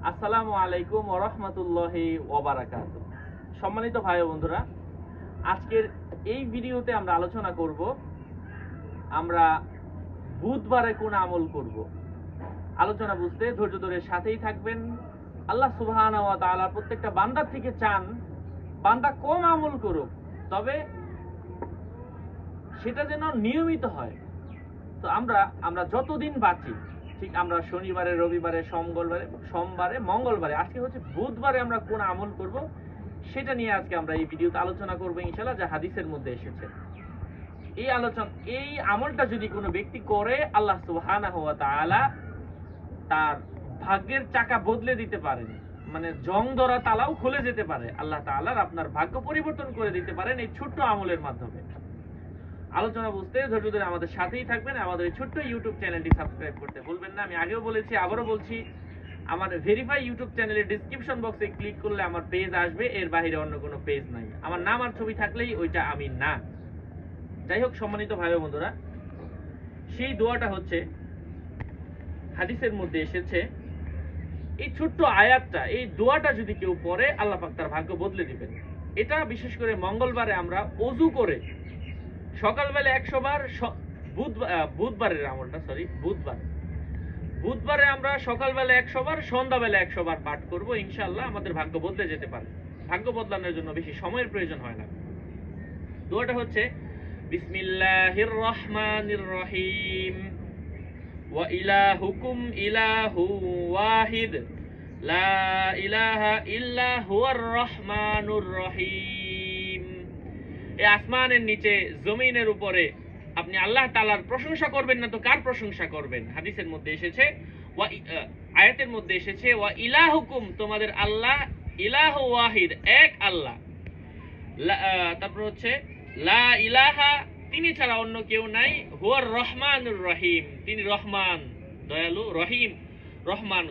আসসালামু আলাইকুম ওয়া রাহমাতুল্লাহি ওয়া বারাকাতুহু। সম্মানিত ভাই ও বন্ধুরা, আজকের এই ভিডিওতে আমরা আলোচনা করব আমরা বুধবারে কোন আমল করব। আলোচনা বুঝতে ধৈর্য ধরে সাথেই থাকবেন। আল্লাহ সুবহানাহু ওয়া তাআলা প্রত্যেকটা বান্দার থেকে চান বান্দা কম আমল করুক, তবে সেটা যেন নিয়মিত হয়। তো আমরা যতদিন বাঁচি, ঠিক আমরা শনিবারে, রবিবারে, সোমবারে, মঙ্গলবারে, আজকে হচ্ছে বুধবারে আমরা কোন আমল করব সেটা নিয়ে আজকে আমরা এই ভিডিওতে আলোচনা করব ইনশাআল্লাহ, যা হাদিসের মধ্যে এসেছে। এই আমলটা যদি কোনো ব্যক্তি করে, আল্লাহ সুবহানাহু ওয়া তাআলা তার ভাগ্যের চাকা বদলে দিতে পারেন, মানে জং ধরা তালাও খুলে যেতে পারে। আল্লাহ তাআলা আপনার ভাগ্য পরিবর্তন করে দিতে পারেন এই ছোট্ট আমলের মাধ্যমে। আলোচনা বুঝতে ধৈর্য ধরে আমাদের সাথেই থাকবেন। আমাদের এই ছোট্ট ইউটিউব চ্যানেলটি সাবস্ক্রাইব করতে ভুলবেন না। আমি আগেও বলেছি, আবারও বলছি, আমার ভেরিফাই ইউটিউব চ্যানেলের ডেসক্রিপশন বক্সে ক্লিক করলে আমার পেজ আসবে, এর বাইরে অন্য কোনো পেজ নাই। আমার নাম আর ছবি থাকলেই ওইটা আমি না। যাই হোক, সম্মানিত ভাই ও বন্ধুরা, সেই দোয়াটা হচ্ছে হাদিসের মধ্যে এসেছে। এই ছোট্ট আয়াতটা, এই দোয়াটা যদি কেউ পড়ে, আল্লাহ পাক তার ভাগ্য বদলে দিবেন। এটা বিশেষ করে মঙ্গলবারে আমরা ওযু করে সকালবেলা 100 বার, বুধবারের আমলটা, বুধবারে আমরা সকালবেলা 100 বার, সন্ধ্যাবেলা 100 বার পাঠ করব। ইনশাআল্লাহ আমাদের ভাগ্য বদলে যেতে পারে। ভাগ্য বদলানোর জন্য বেশি সময়ের প্রয়োজন হয় না। দোয়াটা হচ্ছে বিসমিল্লাহির রহমানির রহিম ওয়া ইলাহুকুম ইলাহু ওয়াহিদ লা ইলাহা ইল্লা হুয়ার রহমানুর রহিম। এই আসমানের নিচে, জমিনের উপরে আপনি আল্লাহ তাআলার প্রশংসা করবেন না তো কার প্রশংসা করবেন? হাদিসের মধ্যে এসেছে, আয়াতের মধ্যে এসেছে, ওয়া ইলাহুকুম, তোমাদের আল্লাহ, ইলাহু ওয়াহিদ, এক আল্লাহ। তারপর হচ্ছে লা ইলাহা, তিনি ছাড়া অন্য কেউ নাই, হুয়ার রহমানুর রহিম, তিনি রহমান, দয়ালু, রহিম, রহমান,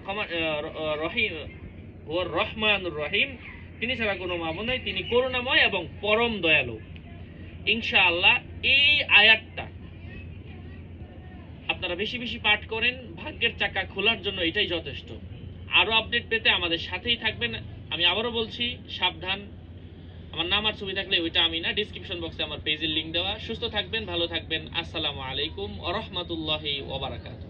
রহিম, হুয়ার রহমানুর রহিম, তিনি ছাড়া কোনো মাবুদ নাই, তিনি করুণাময় এবং পরম দয়ালু। ইনশাআল্লাহ এই আয়াতটা আপনারা বেশি বেশি পাঠ করেন, ভাগ্যের চাকা খোলার জন্য এটাই যথেষ্ট। আরো আপডেট পেতে আমাদের সাথেই থাকবেন। আমি আবারও বলছি, সাবধান, আমার নাম আর ছবি থাকলে ওইটা আমি না। ডিসক্রিপশন বক্সে আমার পেজের লিংক দেওয়া। সুস্থ থাকবেন, ভালো থাকবেন। আসসালামু আলাইকুম ওয়া রাহমাতুল্লাহি ওয়া বারাকাতুহু।